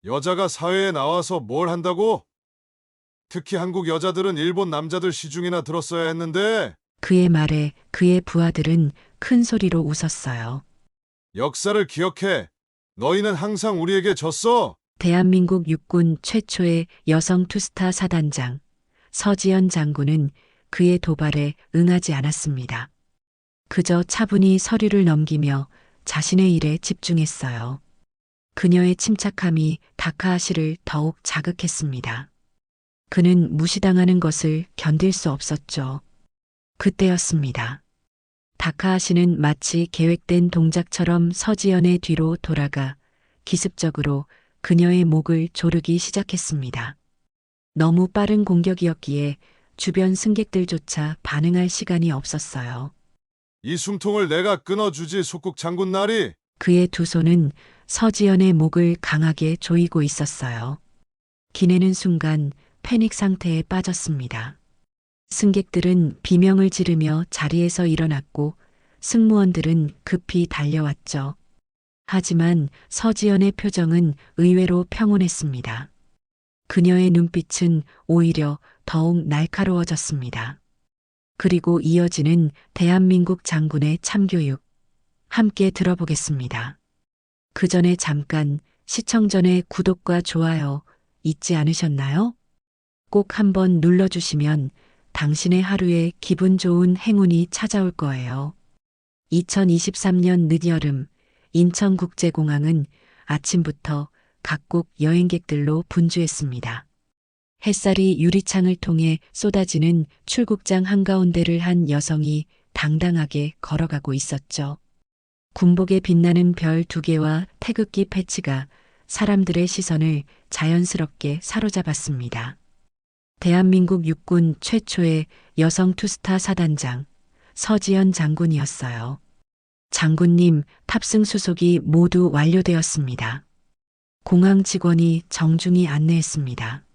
여자가 사회에 나와서 뭘 한다고? 특히 한국 여자들은 일본 남자들 시중이나 들었어야 했는데 그의 말에 그의 부하들은 큰 소리로 웃었어요. 역사를 기억해. 너희는 항상 우리에게 졌어. 대한민국 육군 최초의 여성 투스타 사단장 서지연 장군은 그의 도발에 응하지 않았습니다. 그저 차분히 서류를 넘기며 자신의 일에 집중했어요. 그녀의 침착함이 다카하시를 더욱 자극했습니다. 그는 무시당하는 것을 견딜 수 없었죠. 그때였습니다. 다카하시는 마치 계획된 동작처럼 서지연의 뒤로 돌아가 기습적으로 그녀의 목을 조르기 시작했습니다. 너무 빠른 공격이었기에 주변 승객들조차 반응할 시간이 없었어요. 이 숨통을 내가 끊어주지 속국 장군 나리. 그의 두 손은 서지연의 목을 강하게 조이고 있었어요. 기내는 순간 패닉 상태에 빠졌습니다. 승객들은 비명을 지르며 자리에서 일어났고 승무원들은 급히 달려왔죠. 하지만 서지연의 표정은 의외로 평온했습니다. 그녀의 눈빛은 오히려 더욱 날카로워졌습니다. 그리고 이어지는 대한민국 장군의 참교육. 함께 들어보겠습니다. 그 전에 잠깐 시청 전에 구독과 좋아요 잊지 않으셨나요? 꼭 한번 눌러주시면 당신의 하루에 기분 좋은 행운이 찾아올 거예요. 2023년 늦여름 인천국제공항은 아침부터 각국 여행객들로 분주했습니다. 햇살이 유리창을 통해 쏟아지는 출국장 한가운데를 한 여성이 당당하게 걸어가고 있었죠. 군복에 빛나는 별 2개와 태극기 패치가 사람들의 시선을 자연스럽게 사로잡았습니다. 대한민국 육군 최초의 여성 투스타 사단장 서지연 장군이었어요. 장군님, 탑승 수속이 모두 완료되었습니다. 공항 직원이 정중히 안내했습니다.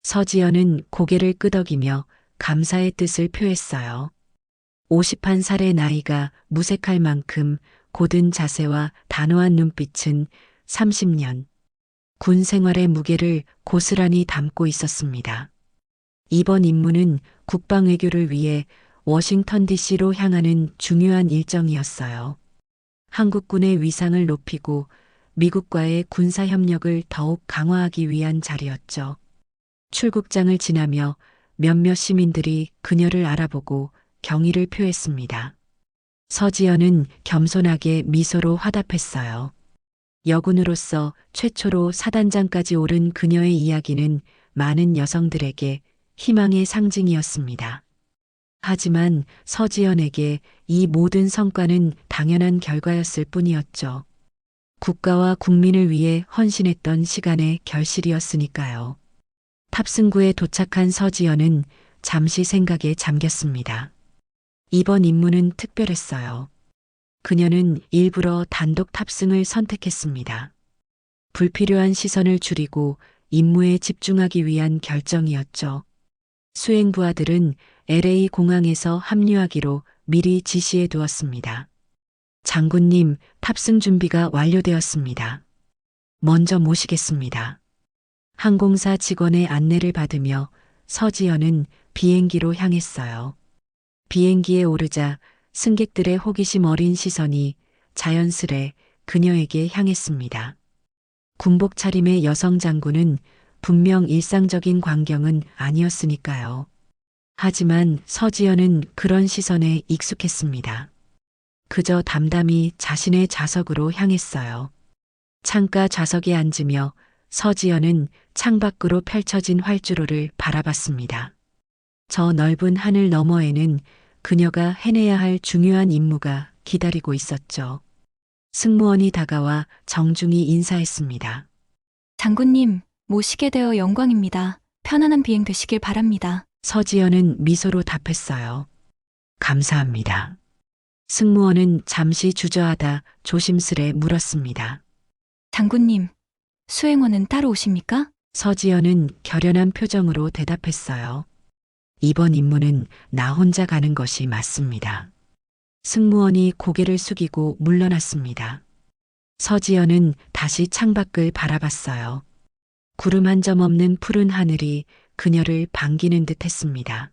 서지연은 고개를 끄덕이며 감사의 뜻을 표했어요. 51살의 나이가 무색할 만큼 고든 자세와 단호한 눈빛은 30년 군 생활의 무게를 고스란히 담고 있었습니다. 이번 임무는 국방 외교를 위해 워싱턴 DC로 향하는 중요한 일정이었어요. 한국군의 위상을 높이고 미국과의 군사 협력을 더욱 강화하기 위한 자리였죠. 출국장을 지나며 몇몇 시민들이 그녀를 알아보고 경의를 표했습니다. 서지연은 겸손하게 미소로 화답했어요. 여군으로서 최초로 사단장까지 오른 그녀의 이야기는 많은 여성들에게 희망의 상징이었습니다. 하지만 서지연에게 이 모든 성과는 당연한 결과였을 뿐이었죠. 국가와 국민을 위해 헌신했던 시간의 결실이었으니까요. 탑승구에 도착한 서지연은 잠시 생각에 잠겼습니다. 이번 임무는 특별했어요. 그녀는 일부러 단독 탑승을 선택했습니다. 불필요한 시선을 줄이고 임무에 집중하기 위한 결정이었죠. 수행부하들은 LA 공항에서 합류하기로 미리 지시해 두었습니다. 장군님, 탑승 준비가 완료되었습니다. 먼저 모시겠습니다. 항공사 직원의 안내를 받으며 서지연은 비행기로 향했어요. 비행기에 오르자 승객들의 호기심 어린 시선이 자연스레 그녀에게 향했습니다. 군복 차림의 여성 장군은 분명 일상적인 광경은 아니었으니까요. 하지만 서지연은 그런 시선에 익숙했습니다. 그저 담담히 자신의 좌석으로 향했어요. 창가 좌석에 앉으며 서지연은 창밖으로 펼쳐진 활주로를 바라봤습니다. 저 넓은 하늘 너머에는 그녀가 해내야 할 중요한 임무가 기다리고 있었죠. 승무원이 다가와 정중히 인사했습니다. 장군님, 모시게 되어 영광입니다. 편안한 비행 되시길 바랍니다. 서지연은 미소로 답했어요. 감사합니다. 승무원은 잠시 주저하다 조심스레 물었습니다. 장군님, 수행원은 따로 오십니까? 서지연은 결연한 표정으로 대답했어요. 이번 임무는 나 혼자 가는 것이 맞습니다. 승무원이 고개를 숙이고 물러났습니다. 서지연은 다시 창밖을 바라봤어요. 구름 한 점 없는 푸른 하늘이 그녀를 반기는 듯 했습니다.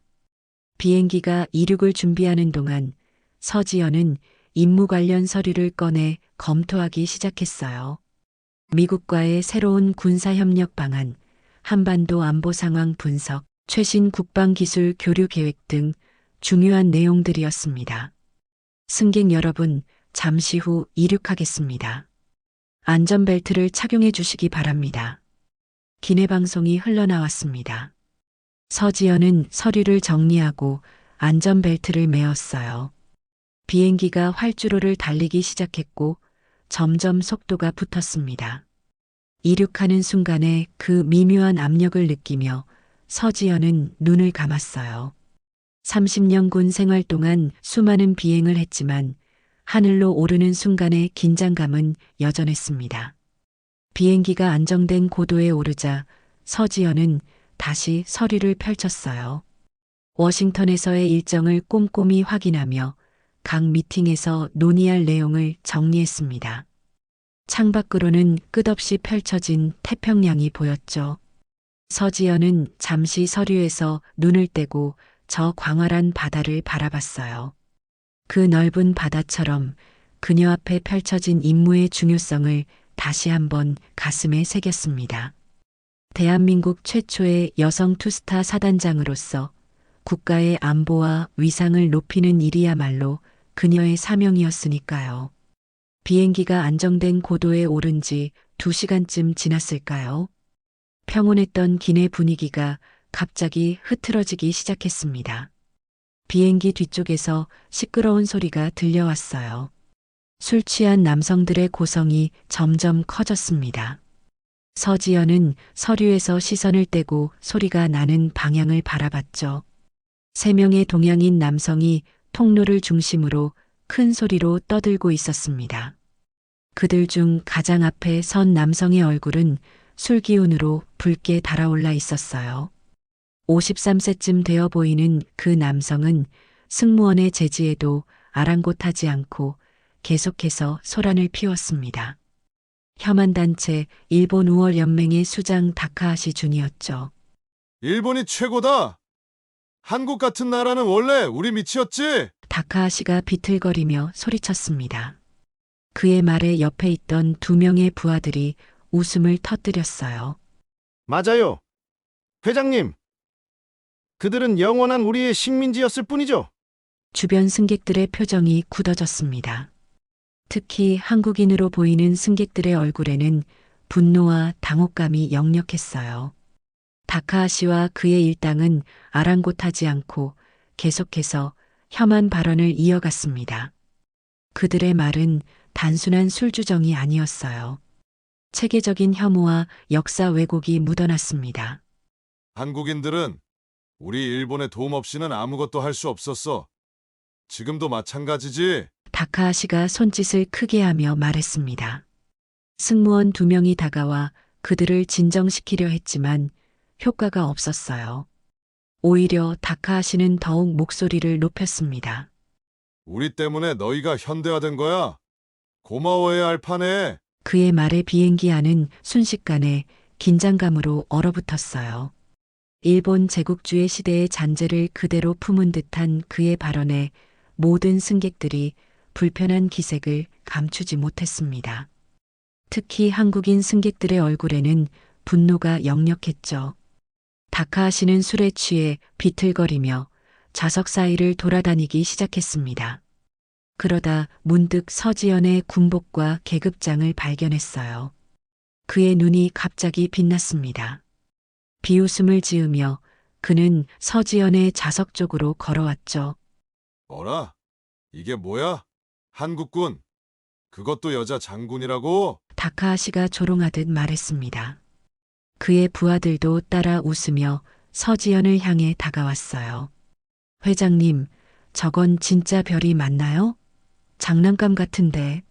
비행기가 이륙을 준비하는 동안 서지연은 임무 관련 서류를 꺼내 검토하기 시작했어요. 미국과의 새로운 군사협력 방안, 한반도 안보 상황 분석, 최신 국방기술 교류 계획 등 중요한 내용들이었습니다. 승객 여러분, 잠시 후 이륙하겠습니다. 안전벨트를 착용해 주시기 바랍니다. 기내 방송이 흘러나왔습니다. 서지연은 서류를 정리하고 안전벨트를 메었어요. 비행기가 활주로를 달리기 시작했고 점점 속도가 붙었습니다. 이륙하는 순간에 그 미묘한 압력을 느끼며 서지연은 눈을 감았어요. 30년 군 생활 동안 수많은 비행을 했지만 하늘로 오르는 순간의 긴장감은 여전했습니다. 비행기가 안정된 고도에 오르자 서지연은 다시 서류를 펼쳤어요. 워싱턴에서의 일정을 꼼꼼히 확인하며 각 미팅에서 논의할 내용을 정리했습니다. 창밖으로는 끝없이 펼쳐진 태평양이 보였죠. 서지연은 잠시 서류에서 눈을 떼고 저 광활한 바다를 바라봤어요. 그 넓은 바다처럼 그녀 앞에 펼쳐진 임무의 중요성을 다시 한번 가슴에 새겼습니다. 대한민국 최초의 여성 투스타 사단장으로서 국가의 안보와 위상을 높이는 일이야말로 그녀의 사명이었으니까요. 비행기가 안정된 고도에 오른 지 2시간쯤 지났을까요? 평온했던 기내 분위기가 갑자기 흐트러지기 시작했습니다. 비행기 뒤쪽에서 시끄러운 소리가 들려왔어요. 술 취한 남성들의 고성이 점점 커졌습니다. 서지연은 서류에서 시선을 떼고 소리가 나는 방향을 바라봤죠. 3명의 동양인 남성이 통로를 중심으로 큰 소리로 떠들고 있었습니다. 그들 중 가장 앞에 선 남성의 얼굴은 술 기운으로 붉게 달아올라 있었어요. 53세쯤 되어 보이는 그 남성은 승무원의 제지에도 아랑곳하지 않고 계속해서 소란을 피웠습니다. 혐한단체 일본 우월 연맹의 수장 다카하시 중이었죠. 일본이 최고다. 한국 같은 나라는 원래 우리 밑이었지. 다카하시가 비틀거리며 소리쳤습니다. 그의 말에 옆에 있던 2명의 부하들이 웃음을 터뜨렸어요. 맞아요. 회장님. 그들은 영원한 우리의 식민지였을 뿐이죠. 주변 승객들의 표정이 굳어졌습니다. 특히 한국인으로 보이는 승객들의 얼굴에는 분노와 당혹감이 역력했어요. 다카하시와 그의 일당은 아랑곳하지 않고 계속해서 혐한 발언을 이어갔습니다. 그들의 말은 단순한 술주정이 아니었어요. 체계적인 혐오와 역사 왜곡이 묻어났습니다. 한국인들은 우리 일본의 도움 없이는 아무것도 할 수 없었어. 지금도 마찬가지지. 다카하시가 손짓을 크게 하며 말했습니다. 승무원 2명이 다가와 그들을 진정시키려 했지만 효과가 없었어요. 오히려 다카하시는 더욱 목소리를 높였습니다. 우리 때문에 너희가 현대화된 거야. 고마워해야 할 판에. 그의 말에 비행기 안은 순식간에 긴장감으로 얼어붙었어요. 일본 제국주의 시대의 잔재를 그대로 품은 듯한 그의 발언에 모든 승객들이 불편한 기색을 감추지 못했습니다. 특히 한국인 승객들의 얼굴에는 분노가 역력했죠. 다카하시는 술에 취해 비틀거리며 좌석 사이를 돌아다니기 시작했습니다. 그러다 문득 서지연의 군복과 계급장을 발견했어요. 그의 눈이 갑자기 빛났습니다. 비웃음을 지으며 그는 서지연의 좌석 쪽으로 걸어왔죠. 뭐라? 이게 뭐야? 한국군. 그것도 여자 장군이라고? 다카하시가 조롱하듯 말했습니다. 그의 부하들도 따라 웃으며 서지연을 향해 다가왔어요. 회장님, 저건 진짜 별이 맞나요? 장난감 같은데.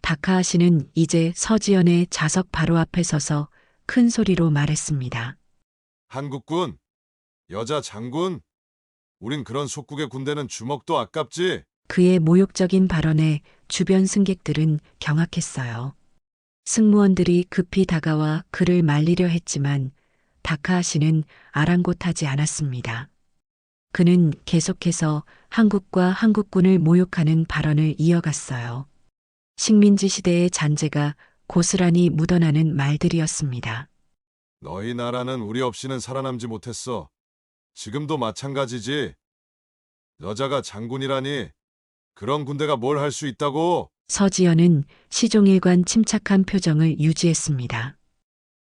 다카하시는 이제 서지연의 좌석 바로 앞에 서서 큰 소리로 말했습니다. 한국군. 여자 장군. 우린 그런 속국의 군대는 주먹도 아깝지. 그의 모욕적인 발언에 주변 승객들은 경악했어요. 승무원들이 급히 다가와 그를 말리려 했지만 다카하시는 아랑곳하지 않았습니다. 그는 계속해서 한국과 한국군을 모욕하는 발언을 이어갔어요. 식민지 시대의 잔재가 고스란히 묻어나는 말들이었습니다. 너희 나라는 우리 없이는 살아남지 못했어. 지금도 마찬가지지. 여자가 장군이라니 그런 군대가 뭘 할 수 있다고? 서지연은 시종일관 침착한 표정을 유지했습니다.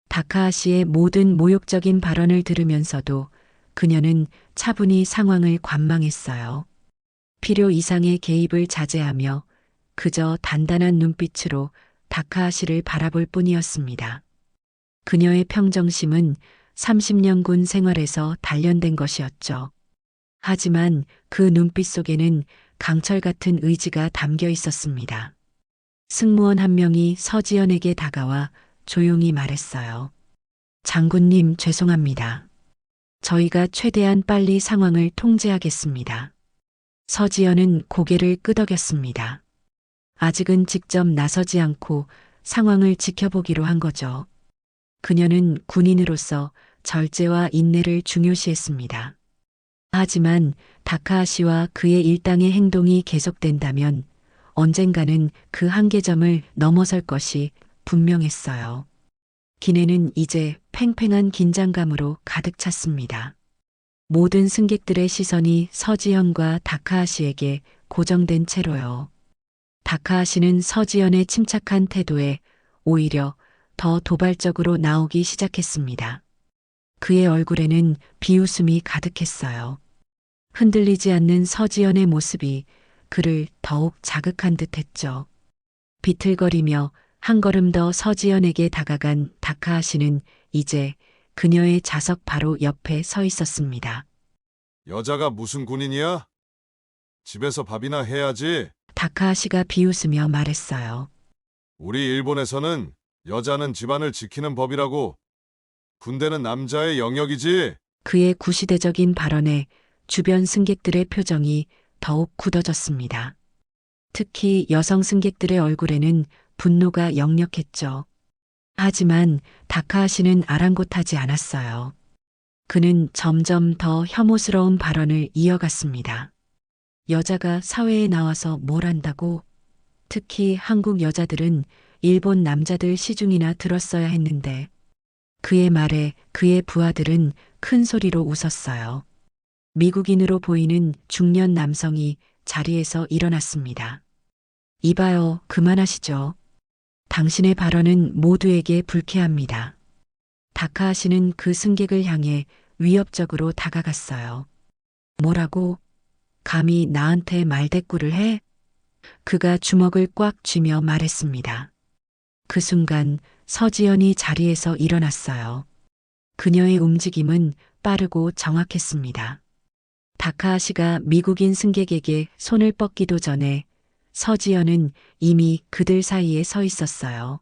다카하시의 모든 모욕적인 발언을 들으면서도 그녀는 차분히 상황을 관망했어요. 필요 이상의 개입을 자제하며 그저 단단한 눈빛으로 다카하시를 바라볼 뿐이었습니다. 그녀의 평정심은 30년 군 생활에서 단련된 것이었죠. 하지만 그 눈빛 속에는 강철 같은 의지가 담겨 있었습니다. 승무원 한 명이 서지연에게 다가와 조용히 말했어요. 장군님, 죄송합니다. 저희가 최대한 빨리 상황을 통제하겠습니다. 서지연은 고개를 끄덕였습니다. 아직은 직접 나서지 않고 상황을 지켜보기로 한 거죠. 그녀는 군인으로서 절제와 인내를 중요시했습니다. 하지만 다카하시와 그의 일당의 행동이 계속된다면 언젠가는 그 한계점을 넘어설 것이 분명했어요. 기내는 이제 팽팽한 긴장감으로 가득 찼습니다. 모든 승객들의 시선이 서지연과 다카하시에게 고정된 채로요. 다카하시는 서지연의 침착한 태도에 오히려 더 도발적으로 나오기 시작했습니다. 그의 얼굴에는 비웃음이 가득했어요. 흔들리지 않는 서지연의 모습이 그를 더욱 자극한 듯했죠. 비틀거리며 한 걸음 더 서지연에게 다가간 다카하시는 이제 그녀의 좌석 바로 옆에 서 있었습니다. 여자가 무슨 군인이야? 집에서 밥이나 해야지. 다카하시가 비웃으며 말했어요. 우리 일본에서는 여자는 집안을 지키는 법이라고. 군대는 남자의 영역이지. 그의 구시대적인 발언에 주변 승객들의 표정이 더욱 굳어졌습니다. 특히 여성 승객들의 얼굴에는 분노가 역력했죠. 하지만 다카하시는 아랑곳하지 않았어요. 그는 점점 더 혐오스러운 발언을 이어갔습니다. 여자가 사회에 나와서 뭘 한다고? 특히 한국 여자들은 일본 남자들 시중이나 들었어야 했는데. 그의 말에 그의 부하들은 큰 소리로 웃었어요. 미국인으로 보이는 중년 남성이 자리에서 일어났습니다. 이봐요, 그만하시죠. 당신의 발언은 모두에게 불쾌합니다. 다카하시는 그 승객을 향해 위협적으로 다가갔어요. 뭐라고? 감히 나한테 말대꾸를 해? 그가 주먹을 꽉 쥐며 말했습니다. 그 순간 서지연이 자리에서 일어났어요. 그녀의 움직임은 빠르고 정확했습니다. 다카하시가 미국인 승객에게 손을 뻗기도 전에 서지연은 이미 그들 사이에 서 있었어요.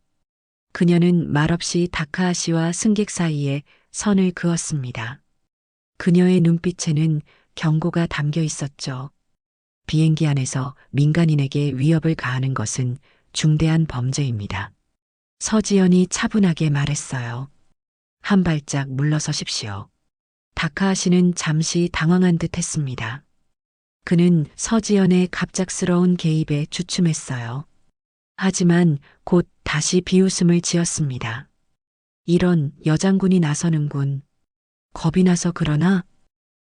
그녀는 말없이 다카하시와 승객 사이에 선을 그었습니다. 그녀의 눈빛에는 경고가 담겨 있었죠. 비행기 안에서 민간인에게 위협을 가하는 것은 중대한 범죄입니다. 서지연이 차분하게 말했어요. 한 발짝 물러서십시오. 다카하시는 잠시 당황한 듯 했습니다. 그는 서지연의 갑작스러운 개입에 주춤했어요. 하지만 곧 다시 비웃음을 지었습니다. 이런 여장군이 나서는군. 겁이 나서 그러나?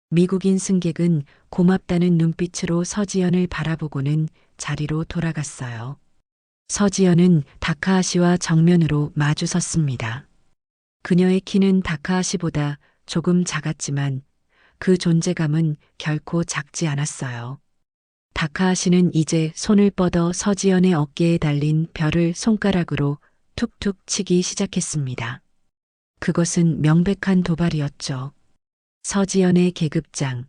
미국인 승객은 고맙다는 눈빛으로 서지연을 바라보고는 자리로 돌아갔어요. 서지연은 다카하시와 정면으로 마주 섰습니다. 그녀의 키는 다카하시보다 조금 작았지만 그 존재감은 결코 작지 않았어요. 다카하시는 이제 손을 뻗어 서지연의 어깨에 달린 별을 손가락으로 툭툭 치기 시작했습니다. 그것은 명백한 도발이었죠. 서지연의 계급장,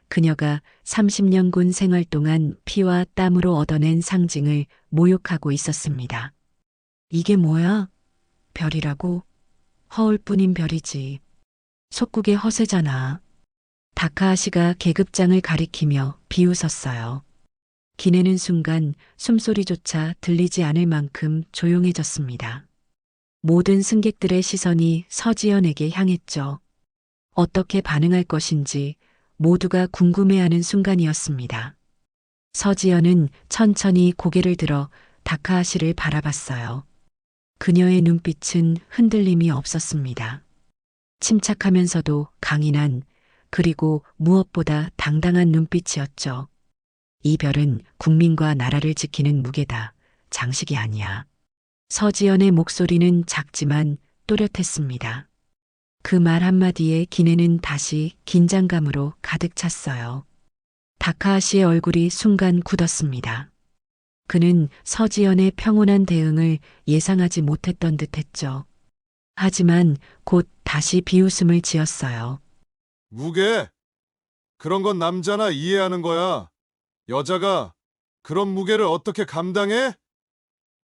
그녀가 30년 군 생활 동안 피와 땀으로 얻어낸 상징을 모욕하고 있었습니다. 이게 뭐야? 별이라고? 허울뿐인 별이지. 속국의 허세잖아. 다카하시가 계급장을 가리키며 비웃었어요. 기내는 순간 숨소리조차 들리지 않을 만큼 조용해졌습니다. 모든 승객들의 시선이 서지연에게 향했죠. 어떻게 반응할 것인지 모두가 궁금해하는 순간이었습니다. 서지연은 천천히 고개를 들어 다카하시를 바라봤어요. 그녀의 눈빛은 흔들림이 없었습니다. 침착하면서도 강인한, 그리고 무엇보다 당당한 눈빛이었죠. 이 별은 국민과 나라를 지키는 무게다. 장식이 아니야. 서지연의 목소리는 작지만 또렷했습니다. 그 말 한마디에 기내는 다시 긴장감으로 가득 찼어요. 다카하시의 얼굴이 순간 굳었습니다. 그는 서지연의 평온한 대응을 예상하지 못했던 듯했죠. 하지만 곧 다시 비웃음을 지었어요. 무게? 그런 건 남자나 이해하는 거야. 여자가 그런 무게를 어떻게 감당해?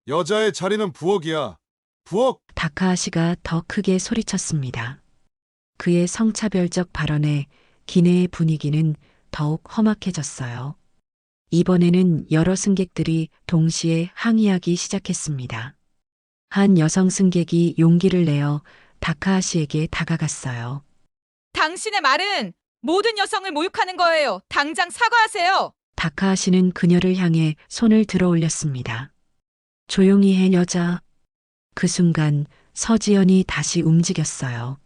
여자의 자리는 부엌이야. 부엌! 다카하시가 더 크게 소리쳤습니다. 그의 성차별적 발언에 기내의 분위기는 더욱 험악해졌어요. 이번에는 여러 승객들이 동시에 항의하기 시작했습니다. 한 여성 승객이 용기를 내어 다카하시에게 다가갔어요. 당신의 말은 모든 여성을 모욕하는 거예요. 당장 사과하세요. 다카하시는 그녀를 향해 손을 들어 올렸습니다. 조용히 해, 여자. 그 순간 서지연이 다시 움직였어요.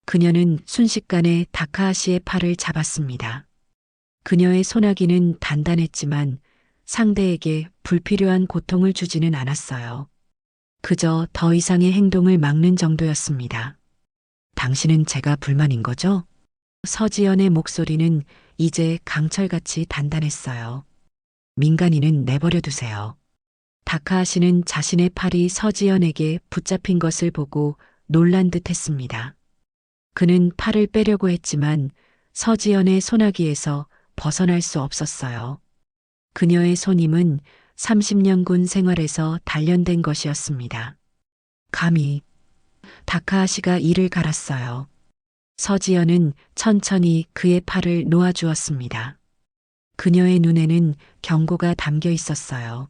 그녀는 순식간에 다카하시의 팔을 잡았습니다. 그녀의 소나기는 단단했지만 상대에게 불필요한 고통을 주지는 않았어요. 그저 더 이상의 행동을 막는 정도였습니다. 당신은 제가 불만인 거죠? 서지연의 목소리는 이제 강철같이 단단했어요. 민간인은 내버려 두세요. 다카하시는 자신의 팔이 서지연에게 붙잡힌 것을 보고 놀란 듯 했습니다. 그는 팔을 빼려고 했지만 서지연의 소나기에서 벗어날 수 없었어요. 그녀의 손임은 30년 군 생활에서 단련된 것이었습니다. 감히 다카하시가 이를 갈았어요. 서지연은 천천히 그의 팔을 놓아주었습니다. 그녀의 눈에는 경고가 담겨 있었어요.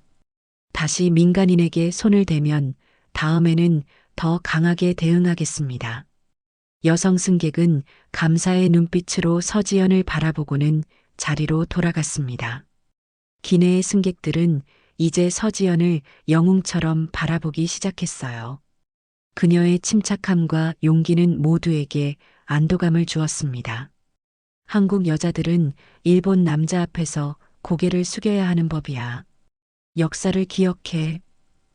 다시 민간인에게 손을 대면 다음에는 더 강하게 대응하겠습니다. 여성 승객은 감사의 눈빛으로 서지연을 바라보고는 자리로 돌아갔습니다. 기내의 승객들은 이제 서지연을 영웅처럼 바라보기 시작했어요. 그녀의 침착함과 용기는 모두에게 안도감을 주었습니다. 한국 여자들은 일본 남자 앞에서 고개를 숙여야 하는 법이야. 역사를 기억해.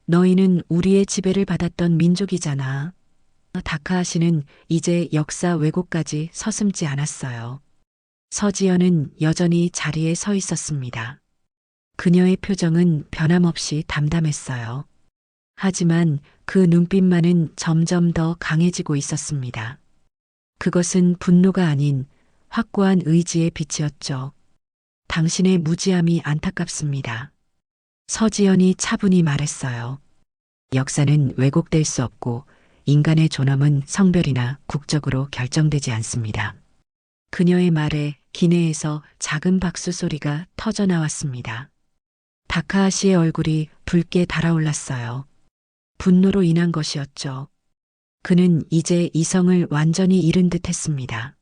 너희는 우리의 지배를 받았던 민족이잖아. 다카하시는 이제 역사 왜곡까지 서슴지 않았어요. 서지연은 여전히 자리에 서 있었습니다. 그녀의 표정은 변함없이 담담했어요. 하지만 그 눈빛만은 점점 더 강해지고 있었습니다. 그것은 분노가 아닌 확고한 의지의 빛이었죠. 당신의 무지함이 안타깝습니다. 서지연이 차분히 말했어요. 역사는 왜곡될 수 없고 인간의 존엄은 성별이나 국적으로 결정되지 않습니다. 그녀의 말에 기내에서 작은 박수 소리가 터져 나왔습니다. 다카하시의 얼굴이 붉게 달아올랐어요. 분노로 인한 것이었죠. 그는 이제 이성을 완전히 잃은 듯 했습니다.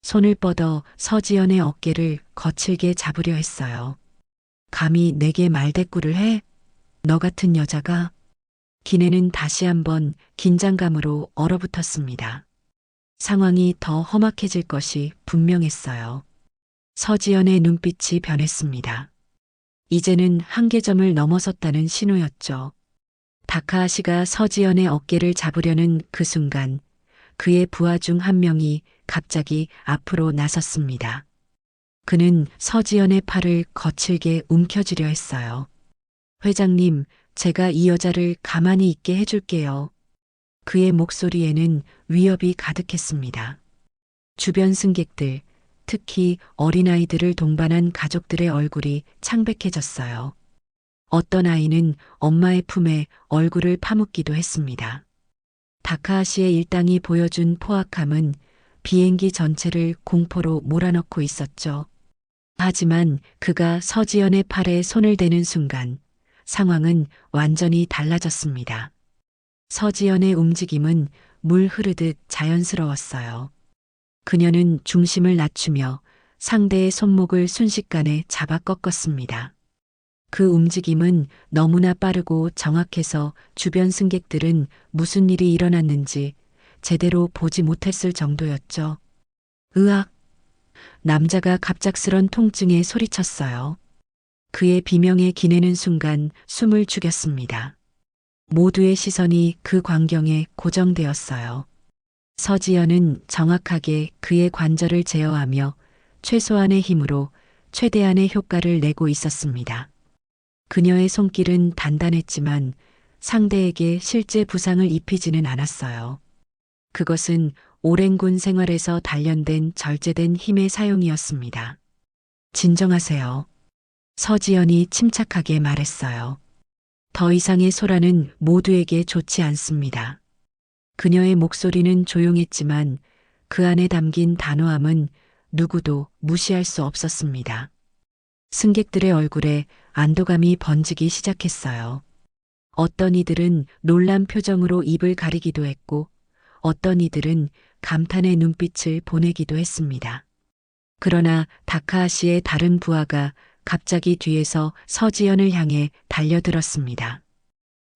손을 뻗어 서지연의 어깨를 거칠게 잡으려 했어요. 감히 내게 말대꾸를 해? 너 같은 여자가? 기내는 다시 한번 긴장감으로 얼어붙었습니다. 상황이 더 험악해질 것이 분명했어요. 서지연의 눈빛이 변했습니다. 이제는 한계점을 넘어섰다는 신호였죠. 다카하시가 서지연의 어깨를 잡으려는 그 순간 그의 부하 중 한 명이 갑자기 앞으로 나섰습니다. 그는 서지연의 팔을 거칠게 움켜쥐려 했어요. 회장님, 제가 이 여자를 가만히 있게 해줄게요. 그의 목소리에는 위협이 가득했습니다. 주변 승객들, 특히 어린아이들을 동반한 가족들의 얼굴이 창백해졌어요. 어떤 아이는 엄마의 품에 얼굴을 파묻기도 했습니다. 다카하시의 일당이 보여준 포악함은 비행기 전체를 공포로 몰아넣고 있었죠. 하지만 그가 서지연의 팔에 손을 대는 순간 상황은 완전히 달라졌습니다. 서지연의 움직임은 물 흐르듯 자연스러웠어요. 그녀는 중심을 낮추며 상대의 손목을 순식간에 잡아 꺾었습니다. 그 움직임은 너무나 빠르고 정확해서 주변 승객들은 무슨 일이 일어났는지 제대로 보지 못했을 정도였죠. 으악! 남자가 갑작스런 통증에 소리쳤어요. 그의 비명에 기내는 순간 숨을 죽였습니다. 모두의 시선이 그 광경에 고정되었어요. 서지연은 정확하게 그의 관절을 제어하며 최소한의 힘으로 최대한의 효과를 내고 있었습니다. 그녀의 손길은 단단했지만 상대에게 실제 부상을 입히지는 않았어요. 그것은 오랜 군 생활에서 단련된 절제된 힘의 사용이었습니다. 진정하세요. 서지연이 침착하게 말했어요. 더 이상의 소란은 모두에게 좋지 않습니다. 그녀의 목소리는 조용했지만 그 안에 담긴 단호함은 누구도 무시할 수 없었습니다. 승객들의 얼굴에 안도감이 번지기 시작했어요. 어떤 이들은 놀란 표정으로 입을 가리기도 했고 어떤 이들은 감탄의 눈빛을 보내기도 했습니다. 그러나 다카하시의 다른 부하가 갑자기 뒤에서 서지연을 향해 달려들었습니다.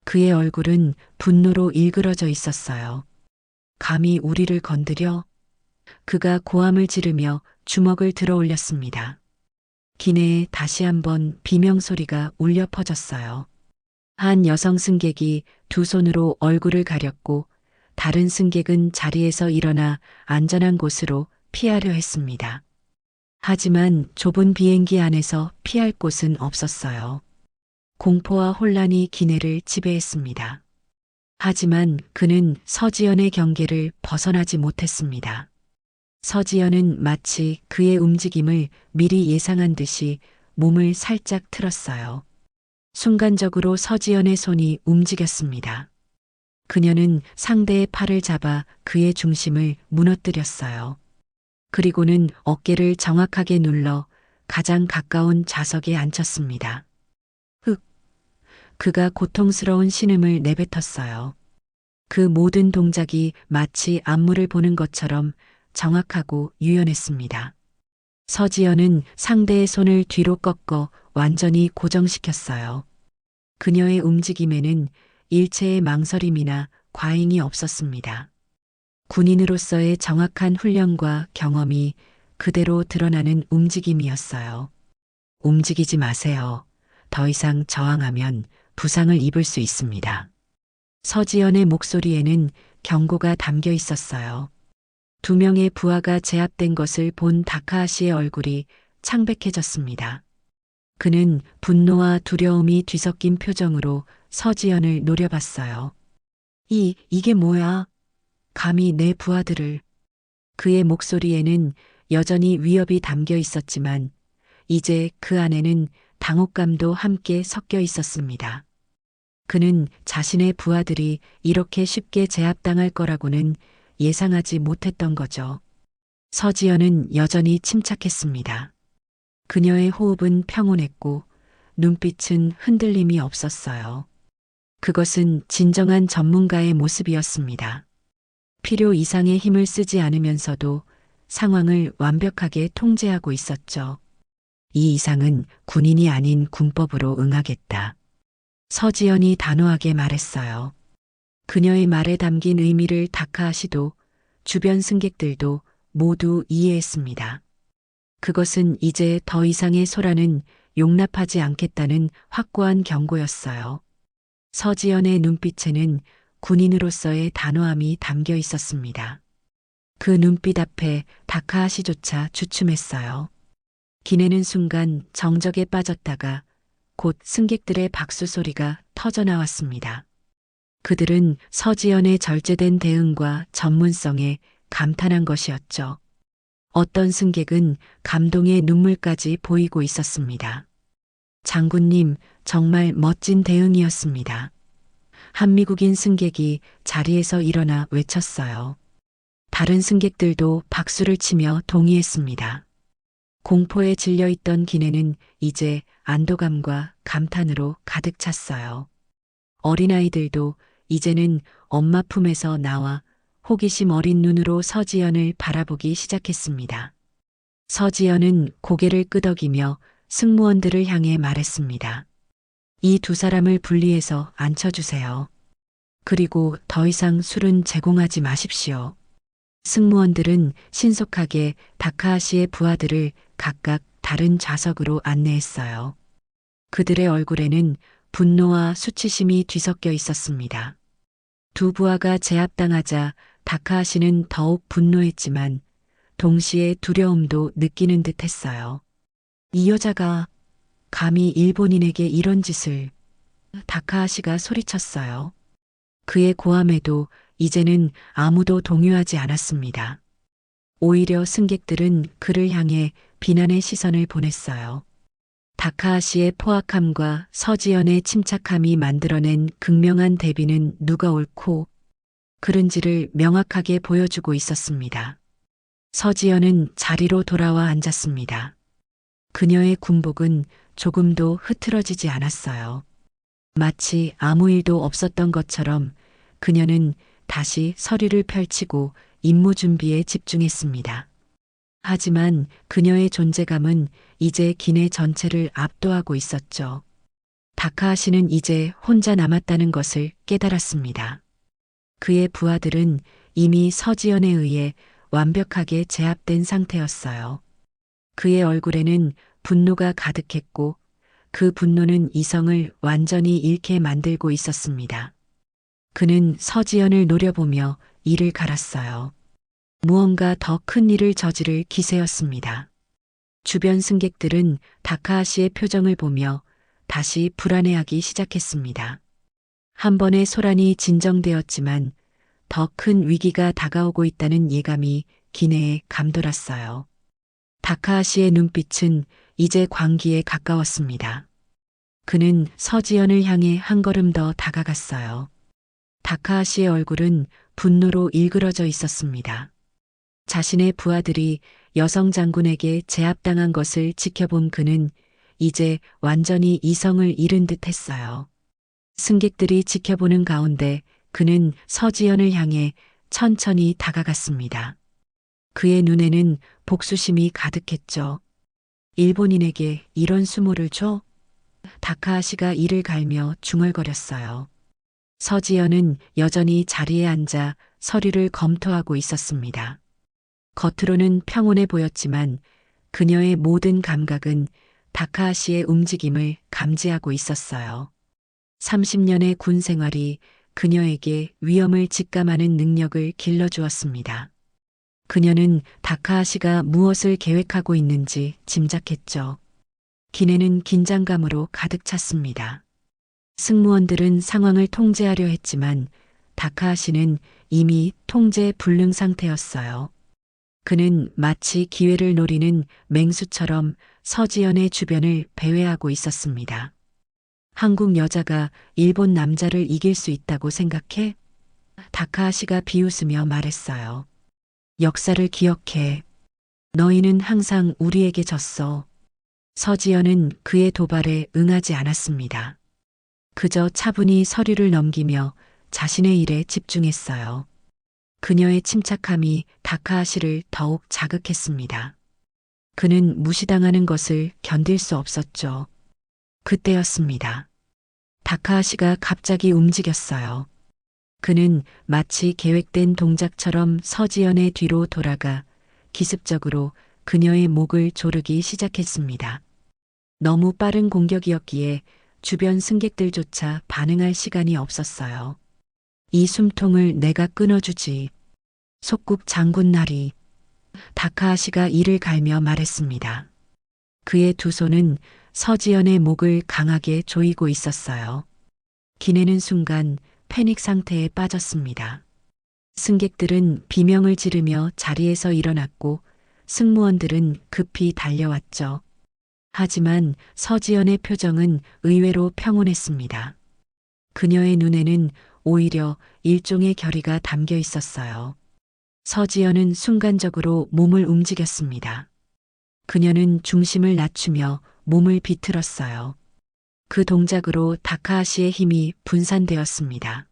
그의 얼굴은 분노로 일그러져 있었어요. 감히 우리를 건드려? 그가 고함을 지르며 주먹을 들어 올렸습니다. 기내에 다시 한번 비명소리가 울려 퍼졌어요. 한 여성 승객이 두 손으로 얼굴을 가렸고 다른 승객은 자리에서 일어나 안전한 곳으로 피하려 했습니다. 하지만 좁은 비행기 안에서 피할 곳은 없었어요. 공포와 혼란이 기내를 지배했습니다. 하지만 그는 서지연의 경계를 벗어나지 못했습니다. 서지연은 마치 그의 움직임을 미리 예상한 듯이 몸을 살짝 틀었어요. 순간적으로 서지연의 손이 움직였습니다. 그녀는 상대의 팔을 잡아 그의 중심을 무너뜨렸어요. 그리고는 어깨를 정확하게 눌러 가장 가까운 좌석에 앉혔습니다. 흑! 그가 고통스러운 신음을 내뱉었어요. 그 모든 동작이 마치 안무를 보는 것처럼 정확하고 유연했습니다. 서지연은 상대의 손을 뒤로 꺾어 완전히 고정시켰어요. 그녀의 움직임에는 일체의 망설임이나 과잉이 없었습니다. 군인으로서의 정확한 훈련과 경험이 그대로 드러나는 움직임이었어요. 움직이지 마세요. 더 이상 저항하면 부상을 입을 수 있습니다. 서지연의 목소리에는 경고가 담겨 있었어요. 두 명의 부하가 제압된 것을 본 다카하시의 얼굴이 창백해졌습니다. 그는 분노와 두려움이 뒤섞인 표정으로 서지연을 노려봤어요. 이게 뭐야? 감히 내 부하들을. 그의 목소리에는 여전히 위협이 담겨 있었지만 이제 그 안에는 당혹감도 함께 섞여 있었습니다. 그는 자신의 부하들이 이렇게 쉽게 제압당할 거라고는 예상하지 못했던 거죠. 서지연은 여전히 침착했습니다. 그녀의 호흡은 평온했고 눈빛은 흔들림이 없었어요. 그것은 진정한 전문가의 모습이었습니다. 필요 이상의 힘을 쓰지 않으면서도 상황을 완벽하게 통제하고 있었죠. 이 이상은 군인이 아닌 군법으로 응하겠다. 서지연이 단호하게 말했어요. 그녀의 말에 담긴 의미를 다카하시도 주변 승객들도 모두 이해했습니다. 그것은 이제 더 이상의 소란은 용납하지 않겠다는 확고한 경고였어요. 서지연의 눈빛에는 군인으로서의 단호함이 담겨 있었습니다. 그 눈빛 앞에 다카하시조차 주춤했어요. 기내는 순간 정적에 빠졌다가 곧 승객들의 박수 소리가 터져나왔습니다. 그들은 서지연의 절제된 대응과 전문성에 감탄한 것이었죠. 어떤 승객은 감동의 눈물까지 보이고 있었습니다. 장군님, 정말 멋진 대응이었습니다. 한 미국인 승객이 자리에서 일어나 외쳤어요. 다른 승객들도 박수를 치며 동의했습니다. 공포에 질려있던 기내는 이제 안도감과 감탄으로 가득 찼어요. 어린아이들도 이제는 엄마 품에서 나와 호기심 어린 눈으로 서지연을 바라보기 시작했습니다. 서지연은 고개를 끄덕이며 승무원들을 향해 말했습니다. 이 두 사람을 분리해서 앉혀주세요. 그리고 더 이상 술은 제공하지 마십시오. 승무원들은 신속하게 다카하시의 부하들을 각각 다른 좌석으로 안내했어요. 그들의 얼굴에는 분노와 수치심이 뒤섞여 있었습니다. 두 부하가 제압당하자 다카하시는 더욱 분노했지만 동시에 두려움도 느끼는 듯 했어요. 이 여자가 감히 일본인에게 이런 짓을. 다카하시가 소리쳤어요. 그의 고함에도 이제는 아무도 동요하지 않았습니다. 오히려 승객들은 그를 향해 비난의 시선을 보냈어요. 다카하시의 포악함과 서지연의 침착함이 만들어낸 극명한 대비는 누가 옳고 그른지를 명확하게 보여주고 있었습니다. 서지연은 자리로 돌아와 앉았습니다. 그녀의 군복은 조금도 흐트러지지 않았어요. 마치 아무 일도 없었던 것처럼 그녀는 다시 서류를 펼치고 임무 준비에 집중했습니다. 하지만 그녀의 존재감은 이제 기내 전체를 압도하고 있었죠. 다카하시는 이제 혼자 남았다는 것을 깨달았습니다. 그의 부하들은 이미 서지연에 의해 완벽하게 제압된 상태였어요. 그의 얼굴에는 분노가 가득했고 그 분노는 이성을 완전히 잃게 만들고 있었습니다. 그는 서지연을 노려보며 이를 갈았어요. 무언가 더 큰 일을 저지를 기세였습니다. 주변 승객들은 다카하시의 표정을 보며 다시 불안해하기 시작했습니다. 한 번의 소란이 진정되었지만 더 큰 위기가 다가오고 있다는 예감이 기내에 감돌았어요. 다카하시의 눈빛은 이제 광기에 가까웠습니다. 그는 서지연을 향해 한 걸음 더 다가갔어요. 다카하시의 얼굴은 분노로 일그러져 있었습니다. 자신의 부하들이 여성 장군에게 제압당한 것을 지켜본 그는 이제 완전히 이성을 잃은 듯 했어요. 승객들이 지켜보는 가운데 그는 서지연을 향해 천천히 다가갔습니다. 그의 눈에는 복수심이 가득했죠. 일본인에게 이런 수모를 줘? 다카하시가 이를 갈며 중얼거렸어요. 서지연은 여전히 자리에 앉아 서류를 검토하고 있었습니다. 겉으로는 평온해 보였지만 그녀의 모든 감각은 다카하시의 움직임을 감지하고 있었어요. 30년의 군 생활이 그녀에게 위험을 직감하는 능력을 길러주었습니다. 그녀는 다카하시가 무엇을 계획하고 있는지 짐작했죠. 기내는 긴장감으로 가득 찼습니다. 승무원들은 상황을 통제하려 했지만 다카하시는 이미 통제 불능 상태였어요. 그는 마치 기회를 노리는 맹수처럼 서지연의 주변을 배회하고 있었습니다. 한국 여자가 일본 남자를 이길 수 있다고 생각해? 다카하시가 비웃으며 말했어요. 역사를 기억해. 너희는 항상 우리에게 졌어. 서지연은 그의 도발에 응하지 않았습니다. 그저 차분히 서류를 넘기며 자신의 일에 집중했어요. 그녀의 침착함이 다카하시를 더욱 자극했습니다. 그는 무시당하는 것을 견딜 수 없었죠. 그때였습니다. 다카하시가 갑자기 움직였어요. 그는 마치 계획된 동작처럼 서지연의 뒤로 돌아가 기습적으로 그녀의 목을 조르기 시작했습니다. 너무 빠른 공격이었기에 주변 승객들조차 반응할 시간이 없었어요. 이 숨통을 내가 끊어주지. 속국 장군 나리. 다카하시가 이를 갈며 말했습니다. 그의 두 손은 서지연의 목을 강하게 조이고 있었어요. 기내는 순간 패닉 상태에 빠졌습니다. 승객들은 비명을 지르며 자리에서 일어났고 승무원들은 급히 달려왔죠. 하지만 서지연의 표정은 의외로 평온했습니다. 그녀의 눈에는 오히려 일종의 결의가 담겨 있었어요. 서지연은 순간적으로 몸을 움직였습니다. 그녀는 중심을 낮추며 몸을 비틀었어요. 그 동작으로 다카하시의 힘이 분산되었습니다.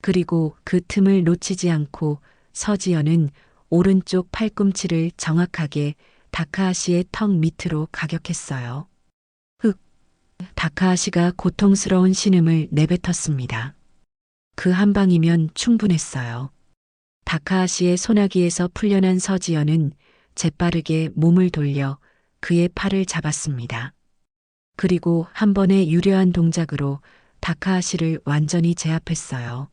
그리고 그 틈을 놓치지 않고 서지연은 오른쪽 팔꿈치를 정확하게 다카하시의 턱 밑으로 가격했어요. 흑! 다카하시가 고통스러운 신음을 내뱉었습니다. 그 한 방이면 충분했어요. 다카하시의 소나기에서 풀려난 서지연은 재빠르게 몸을 돌려 그의 팔을 잡았습니다. 그리고 한 번의 유려한 동작으로 다카하시를 완전히 제압했어요.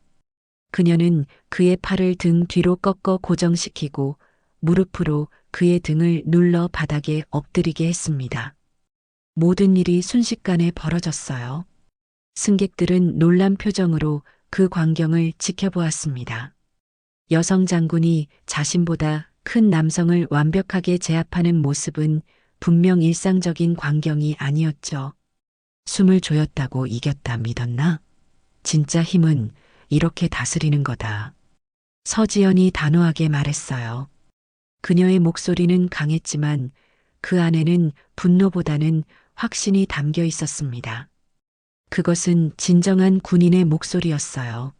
그녀는 그의 팔을 등 뒤로 꺾어 고정시키고 무릎으로 그의 등을 눌러 바닥에 엎드리게 했습니다. 모든 일이 순식간에 벌어졌어요. 승객들은 놀란 표정으로 그 광경을 지켜보았습니다. 여성 장군이 자신보다 큰 남성을 완벽하게 제압하는 모습은 분명 일상적인 광경이 아니었죠. 숨을 조였다고 이겼다 믿었나? 진짜 힘은 이렇게 다스리는 거다. 서지연이 단호하게 말했어요. 그녀의 목소리는 강했지만 그 안에는 분노보다는 확신이 담겨 있었습니다. 그것은 진정한 군인의 목소리였어요.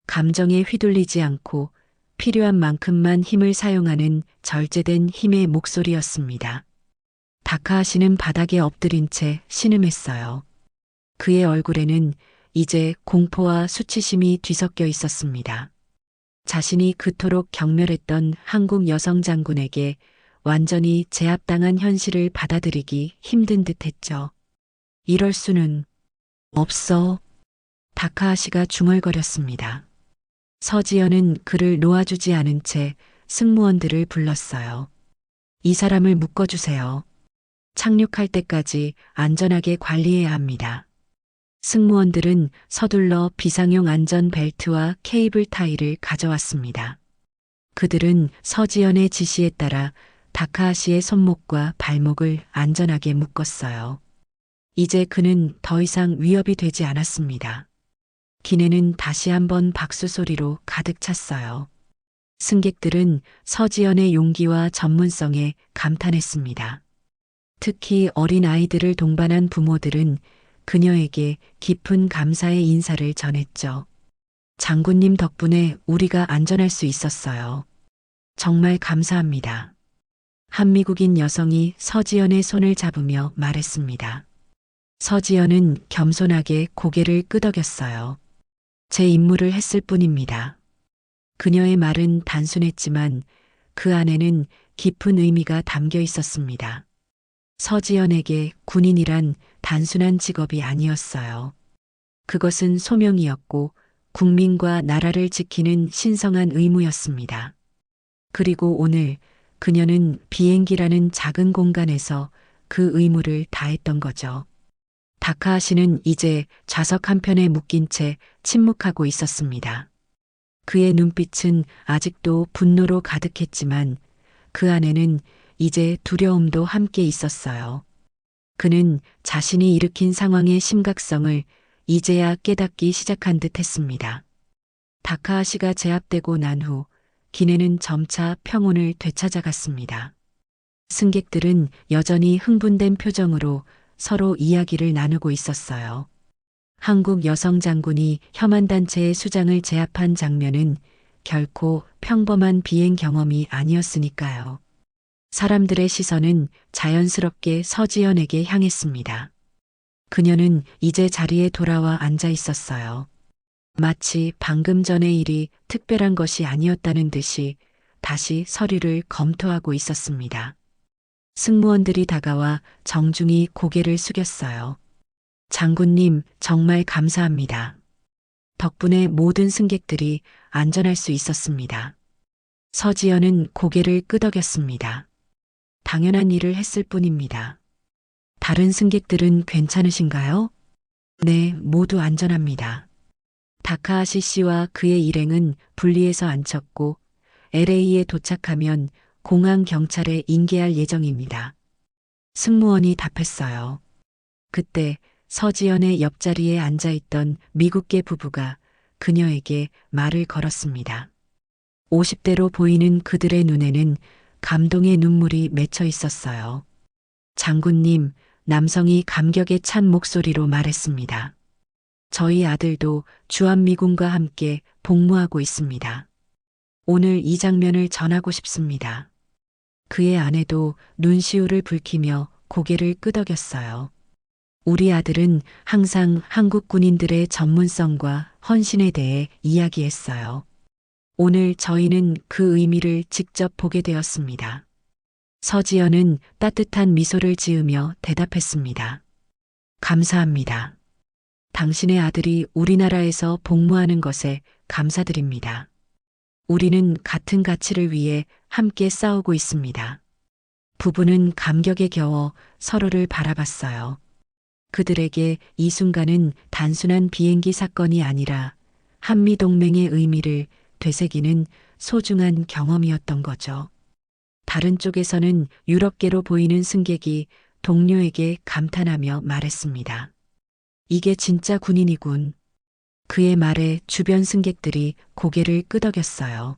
감정에 휘둘리지 않고 필요한 만큼만 힘을 사용하는 절제된 힘의 목소리였습니다. 다카하시는 바닥에 엎드린 채 신음했어요. 그의 얼굴에는 이제 공포와 수치심이 뒤섞여 있었습니다. 자신이 그토록 경멸했던 한국 여성 장군에게 완전히 제압당한 현실을 받아들이기 힘든 듯했죠. 이럴 수는 없어. 다카하시가 중얼거렸습니다. 서지연은 그를 놓아주지 않은 채 승무원들을 불렀어요. 이 사람을 묶어주세요. 착륙할 때까지 안전하게 관리해야 합니다. 승무원들은 서둘러 비상용 안전벨트와 케이블 타이를 가져왔습니다. 그들은 서지연의 지시에 따라 다카하시의 손목과 발목을 안전하게 묶었어요. 이제 그는 더 이상 위협이 되지 않았습니다. 기내는 다시 한번 박수 소리로 가득 찼어요. 승객들은 서지연의 용기와 전문성에 감탄했습니다. 특히 어린 아이들을 동반한 부모들은 그녀에게 깊은 감사의 인사를 전했죠. 장군님 덕분에 우리가 안전할 수 있었어요. 정말 감사합니다. 한 미국인 여성이 서지연의 손을 잡으며 말했습니다. 서지연은 겸손하게 고개를 끄덕였어요. 제 임무를 했을 뿐입니다. 그녀의 말은 단순했지만 그 안에는 깊은 의미가 담겨 있었습니다. 서지연에게 군인이란 단순한 직업이 아니었어요. 그것은 소명이었고 국민과 나라를 지키는 신성한 의무였습니다. 그리고 오늘 그녀는 비행기라는 작은 공간에서 그 의무를 다했던 거죠. 다카하시는 이제 좌석 한편에 묶인 채 침묵하고 있었습니다. 그의 눈빛은 아직도 분노로 가득했지만 그 안에는 이제 두려움도 함께 있었어요. 그는 자신이 일으킨 상황의 심각성을 이제야 깨닫기 시작한 듯 했습니다. 다카하시가 제압되고 난 후 기내는 점차 평온을 되찾아갔습니다. 승객들은 여전히 흥분된 표정으로 서로 이야기를 나누고 있었어요. 한국 여성 장군이 혐한 단체의 수장을 제압한 장면은 결코 평범한 비행 경험이 아니었으니까요. 사람들의 시선은 자연스럽게 서지연에게 향했습니다. 그녀는 이제 자리에 돌아와 앉아 있었어요. 마치 방금 전의 일이 특별한 것이 아니었다는 듯이 다시 서류를 검토하고 있었습니다. 승무원들이 다가와 정중히 고개를 숙였어요. 장군님, 정말 감사합니다. 덕분에 모든 승객들이 안전할 수 있었습니다. 서지연은 고개를 끄덕였습니다. 당연한 일을 했을 뿐입니다. 다른 승객들은 괜찮으신가요? 네, 모두 안전합니다. 다카하시 씨와 그의 일행은 분리해서 앉혔고 LA에 도착하면 공항 경찰에 인계할 예정입니다. 승무원이 답했어요. 그때 서지연의 옆자리에 앉아있던 미국계 부부가 그녀에게 말을 걸었습니다. 50대로 보이는 그들의 눈에는 감동의 눈물이 맺혀 있었어요. 장군님, 남성이 감격에 찬 목소리로 말했습니다. 저희 아들도 주한미군과 함께 복무하고 있습니다. 오늘 이 장면을 전하고 싶습니다. 그의 아내도 눈시울을 붉히며 고개를 끄덕였어요. 우리 아들은 항상 한국 군인들의 전문성과 헌신에 대해 이야기했어요. 오늘 저희는 그 의미를 직접 보게 되었습니다. 서지연은 따뜻한 미소를 지으며 대답했습니다. 감사합니다. 당신의 아들이 우리나라에서 복무하는 것에 감사드립니다. 우리는 같은 가치를 위해 함께 싸우고 있습니다. 부부는 감격에 겨워 서로를 바라봤어요. 그들에게 이 순간은 단순한 비행기 사건이 아니라 한미동맹의 의미를 되새기는 소중한 경험이었던 거죠. 다른 쪽에서는 유럽계로 보이는 승객이 동료에게 감탄하며 말했습니다. 이게 진짜 군인이군. 그의 말에 주변 승객들이 고개를 끄덕였어요.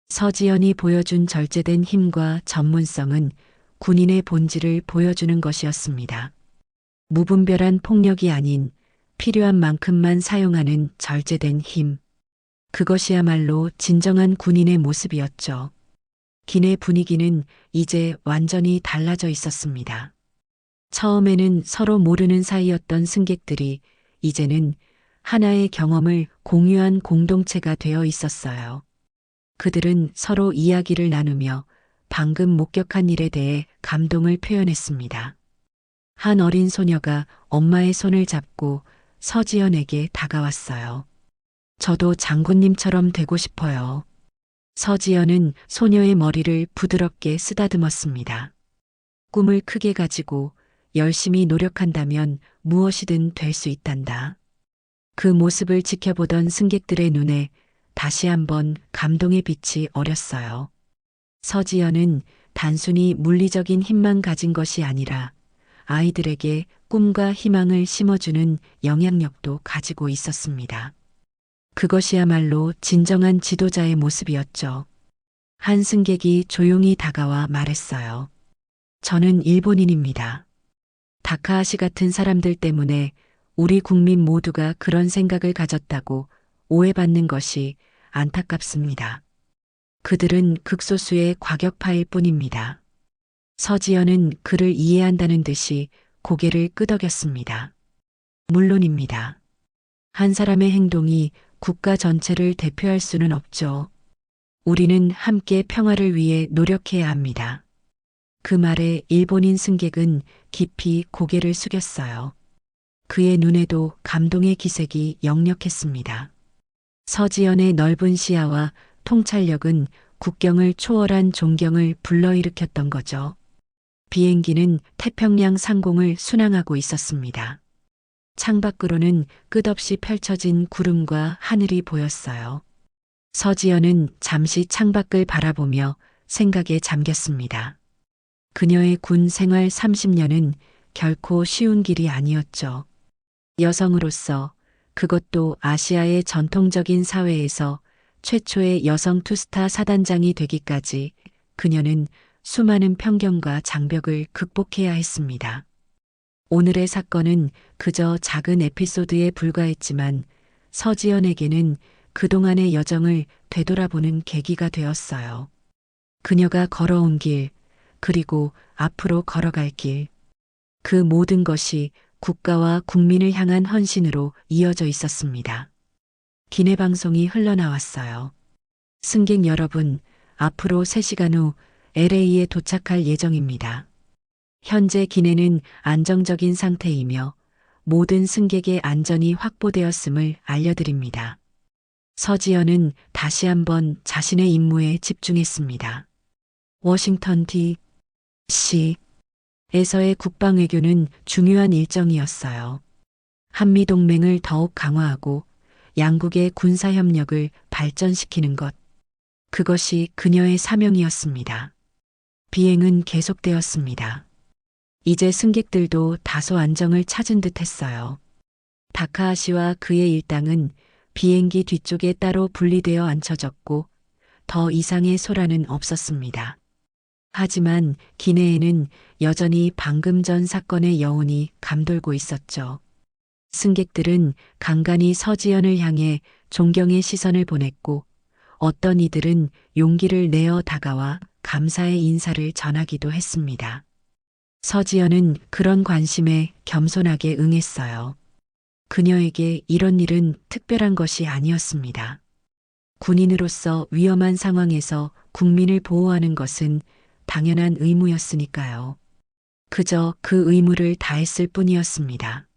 서지연이 보여준 절제된 힘과 전문성은 군인의 본질을 보여주는 것이었습니다. 무분별한 폭력이 아닌 필요한 만큼만 사용하는 절제된 힘. 그것이야말로 진정한 군인의 모습이었죠. 기내 분위기는 이제 완전히 달라져 있었습니다. 처음에는 서로 모르는 사이였던 승객들이 이제는 하나의 경험을 공유한 공동체가 되어 있었어요. 그들은 서로 이야기를 나누며 방금 목격한 일에 대해 감동을 표현했습니다. 한 어린 소녀가 엄마의 손을 잡고 서지연에게 다가왔어요. 저도 장군님처럼 되고 싶어요. 서지연은 소녀의 머리를 부드럽게 쓰다듬었습니다. 꿈을 크게 가지고 열심히 노력한다면 무엇이든 될 수 있단다. 그 모습을 지켜보던 승객들의 눈에 다시 한번 감동의 빛이 어렸어요. 서지연은 단순히 물리적인 힘만 가진 것이 아니라 아이들에게 꿈과 희망을 심어주는 영향력도 가지고 있었습니다. 그것이야말로 진정한 지도자의 모습이었죠. 한 승객이 조용히 다가와 말했어요. 저는 일본인입니다. 다카하시 같은 사람들 때문에 우리 국민 모두가 그런 생각을 가졌다고 오해받는 것이 안타깝습니다. 그들은 극소수의 과격파일 뿐입니다. 서지연은 그를 이해한다는 듯이 고개를 끄덕였습니다. 물론입니다. 한 사람의 행동이 국가 전체를 대표할 수는 없죠. 우리는 함께 평화를 위해 노력해야 합니다. 그 말에 일본인 승객은 깊이 고개를 숙였어요. 그의 눈에도 감동의 기색이 역력했습니다. 서지연의 넓은 시야와 통찰력은 국경을 초월한 존경을 불러일으켰던 거죠. 비행기는 태평양 상공을 순항하고 있었습니다. 창밖으로는 끝없이 펼쳐진 구름과 하늘이 보였어요. 서지연은 잠시 창밖을 바라보며 생각에 잠겼습니다. 그녀의 군 생활 30년은 결코 쉬운 길이 아니었죠. 여성으로서, 그것도 아시아의 전통적인 사회에서 최초의 여성 투스타 사단장이 되기까지 그녀는 수많은 편견과 장벽을 극복해야 했습니다. 오늘의 사건은 그저 작은 에피소드에 불과했지만 서지연에게는 그동안의 여정을 되돌아보는 계기가 되었어요. 그녀가 걸어온 길, 그리고 앞으로 걸어갈 길. 그 모든 것이 국가와 국민을 향한 헌신으로 이어져 있었습니다. 기내 방송이 흘러나왔어요. 승객 여러분, 앞으로 3시간 후 LA에 도착할 예정입니다. 현재 기내는 안정적인 상태이며 모든 승객의 안전이 확보되었음을 알려드립니다. 서지연은 다시 한번 자신의 임무에 집중했습니다. 워싱턴 D.C.에서의 국방외교는 중요한 일정이었어요. 한미동맹을 더욱 강화하고 양국의 군사협력을 발전시키는 것. 그것이 그녀의 사명이었습니다. 비행은 계속되었습니다. 이제 승객들도 다소 안정을 찾은 듯 했어요. 다카하시와 그의 일당은 비행기 뒤쪽에 따로 분리되어 앉혀졌고 더 이상의 소란은 없었습니다. 하지만 기내에는 여전히 방금 전 사건의 여운이 감돌고 있었죠. 승객들은 간간히 서지연을 향해 존경의 시선을 보냈고 어떤 이들은 용기를 내어 다가와 감사의 인사를 전하기도 했습니다. 서지연은 그런 관심에 겸손하게 응했어요. 그녀에게 이런 일은 특별한 것이 아니었습니다. 군인으로서 위험한 상황에서 국민을 보호하는 것은 당연한 의무였으니까요. 그저 그 의무를 다했을 뿐이었습니다.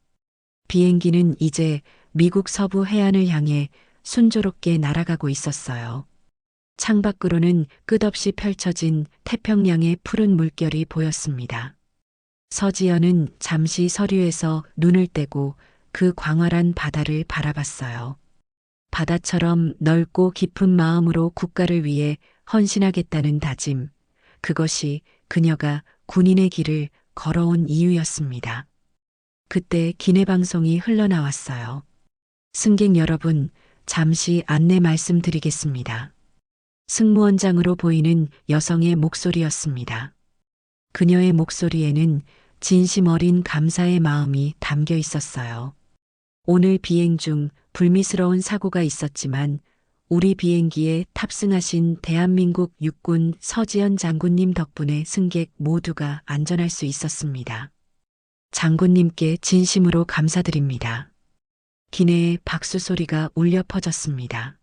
비행기는 이제 미국 서부 해안을 향해 순조롭게 날아가고 있었어요. 창밖으로는 끝없이 펼쳐진 태평양의 푸른 물결이 보였습니다. 서지연은 잠시 서류에서 눈을 떼고 그 광활한 바다를 바라봤어요. 바다처럼 넓고 깊은 마음으로 국가를 위해 헌신하겠다는 다짐, 그것이 그녀가 군인의 길을 걸어온 이유였습니다. 그때 기내방송이 흘러나왔어요. 승객 여러분, 잠시 안내 말씀드리겠습니다. 승무원장으로 보이는 여성의 목소리였습니다. 그녀의 목소리에는 진심 어린 감사의 마음이 담겨 있었어요. 오늘 비행 중 불미스러운 사고가 있었지만 우리 비행기에 탑승하신 대한민국 육군 서지연 장군님 덕분에 승객 모두가 안전할 수 있었습니다. 장군님께 진심으로 감사드립니다. 기내에 박수 소리가 울려 퍼졌습니다.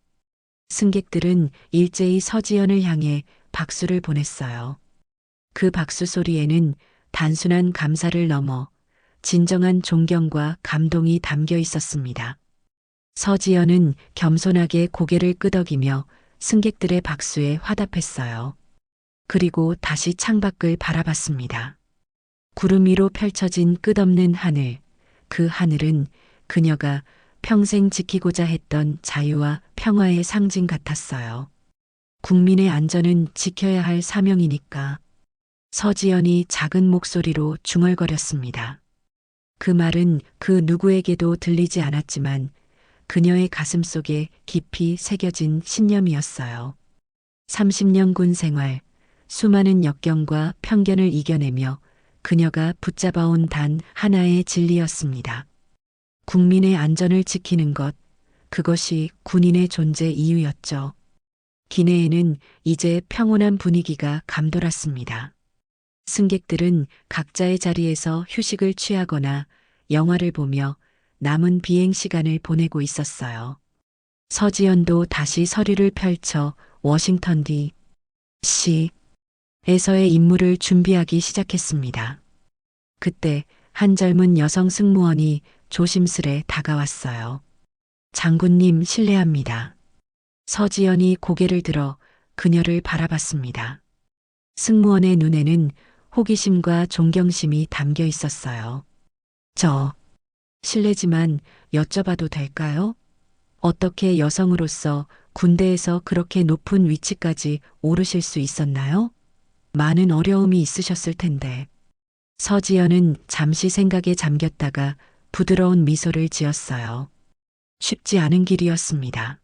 승객들은 일제히 서지연을 향해 박수를 보냈어요. 그 박수 소리에는 단순한 감사를 넘어 진정한 존경과 감동이 담겨 있었습니다. 서지연은 겸손하게 고개를 끄덕이며 승객들의 박수에 화답했어요. 그리고 다시 창밖을 바라봤습니다. 구름 위로 펼쳐진 끝없는 하늘, 그 하늘은 그녀가 평생 지키고자 했던 자유와 평화의 상징 같았어요. 국민의 안전은 지켜야 할 사명이니까. 서지연이 작은 목소리로 중얼거렸습니다. 그 말은 그 누구에게도 들리지 않았지만 그녀의 가슴 속에 깊이 새겨진 신념이었어요. 30년 군 생활, 수많은 역경과 편견을 이겨내며 그녀가 붙잡아온 단 하나의 진리였습니다. 국민의 안전을 지키는 것, 그것이 군인의 존재 이유였죠. 기내에는 이제 평온한 분위기가 감돌았습니다. 승객들은 각자의 자리에서 휴식을 취하거나 영화를 보며 남은 비행 시간을 보내고 있었어요. 서지연도 다시 서류를 펼쳐 워싱턴 D.C.에서의 임무를 준비하기 시작했습니다. 그때 한 젊은 여성 승무원이 조심스레 다가왔어요. 장군님 실례합니다. 서지연이 고개를 들어 그녀를 바라봤습니다. 승무원의 눈에는 호기심과 존경심이 담겨 있었어요. 실례지만 여쭤봐도 될까요? 어떻게 여성으로서 군대에서 그렇게 높은 위치까지 오르실 수 있었나요? 많은 어려움이 있으셨을 텐데. 서지연은 잠시 생각에 잠겼다가 부드러운 미소를 지었어요. 쉽지 않은 길이었습니다.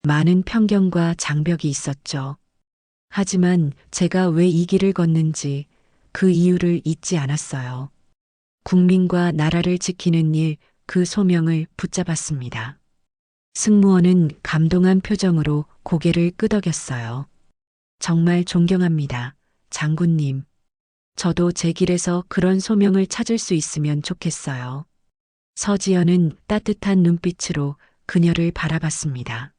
많은 편견과 장벽이 있었죠. 하지만 제가 왜 이 길을 걷는지 그 이유를 잊지 않았어요. 국민과 나라를 지키는 일, 그 소명을 붙잡았습니다. 승무원은 감동한 표정으로 고개를 끄덕였어요. 정말 존경합니다, 장군님. 저도 제 길에서 그런 소명을 찾을 수 있으면 좋겠어요. 서지연은 따뜻한 눈빛으로 그녀를 바라봤습니다.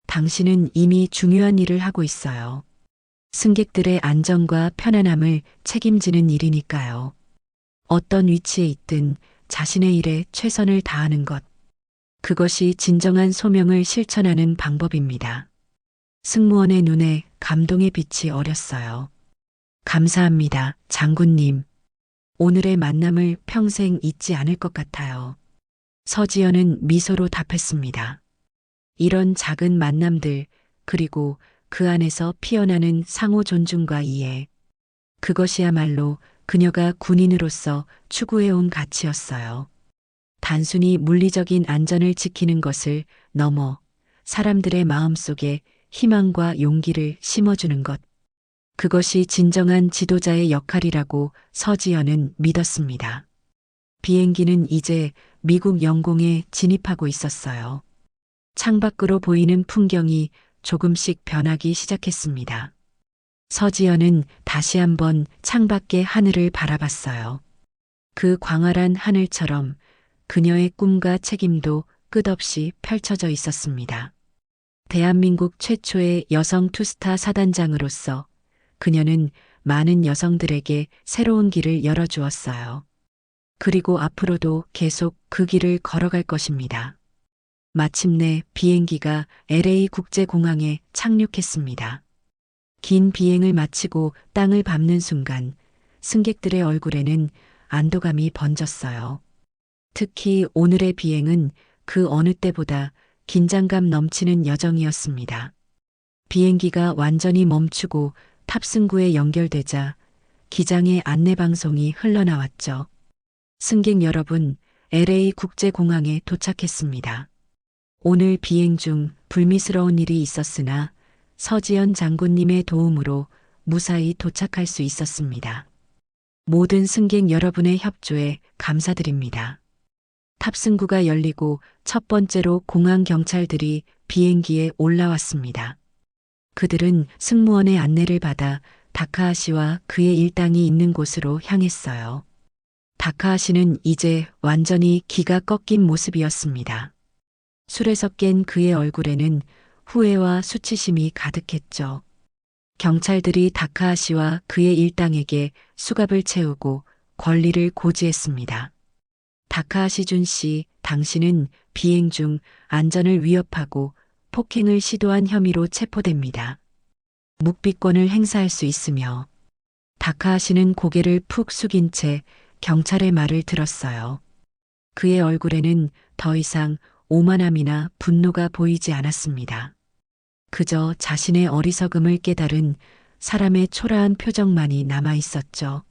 당신은 이미 중요한 일을 하고 있어요. 승객들의 안전과 편안함을 책임지는 일이니까요. 어떤 위치에 있든 자신의 일에 최선을 다하는 것. 그것이 진정한 소명을 실천하는 방법입니다. 승무원의 눈에 감동의 빛이 어렸어요. 감사합니다, 장군님. 오늘의 만남을 평생 잊지 않을 것 같아요. 서지연은 미소로 답했습니다. 이런 작은 만남들, 그리고 그 안에서 피어나는 상호 존중과 이해. 그것이야말로 그녀가 군인으로서 추구해온 가치였어요. 단순히 물리적인 안전을 지키는 것을 넘어 사람들의 마음속에 희망과 용기를 심어주는 것. 그것이 진정한 지도자의 역할이라고 서지연은 믿었습니다. 비행기는 이제 미국 영공에 진입하고 있었어요. 창밖으로 보이는 풍경이 조금씩 변하기 시작했습니다. 서지연은 다시 한번 창밖의 하늘을 바라봤어요. 그 광활한 하늘처럼 그녀의 꿈과 책임도 끝없이 펼쳐져 있었습니다. 대한민국 최초의 여성 투스타 사단장으로서 그녀는 많은 여성들에게 새로운 길을 열어주었어요. 그리고 앞으로도 계속 그 길을 걸어갈 것입니다. 마침내 비행기가 LA 국제공항에 착륙했습니다. 긴 비행을 마치고 땅을 밟는 순간 승객들의 얼굴에는 안도감이 번졌어요. 특히 오늘의 비행은 그 어느 때보다 긴장감 넘치는 여정이었습니다. 비행기가 완전히 멈추고 탑승구에 연결되자 기장의 안내방송이 흘러나왔죠. 승객 여러분, LA 국제공항에 도착했습니다. 오늘 비행 중 불미스러운 일이 있었으나 서지연 장군님의 도움으로 무사히 도착할 수 있었습니다. 모든 승객 여러분의 협조에 감사드립니다. 탑승구가 열리고 첫 번째로 공항 경찰들이 비행기에 올라왔습니다. 그들은 승무원의 안내를 받아 다카하시와 그의 일당이 있는 곳으로 향했어요. 다카하시는 이제 완전히 기가 꺾인 모습이었습니다. 술에서 깬 그의 얼굴에는 후회와 수치심이 가득했죠. 경찰들이 다카하시와 그의 일당에게 수갑을 채우고 권리를 고지했습니다. 다카하시 준 씨, 당신은 비행 중 안전을 위협하고 폭행을 시도한 혐의로 체포됩니다. 묵비권을 행사할 수 있으며 다카하시는 고개를 푹 숙인 채 경찰의 말을 들었어요. 그의 얼굴에는 더 이상 오만함이나 분노가 보이지 않았습니다. 그저 자신의 어리석음을 깨달은 사람의 초라한 표정만이 남아 있었죠.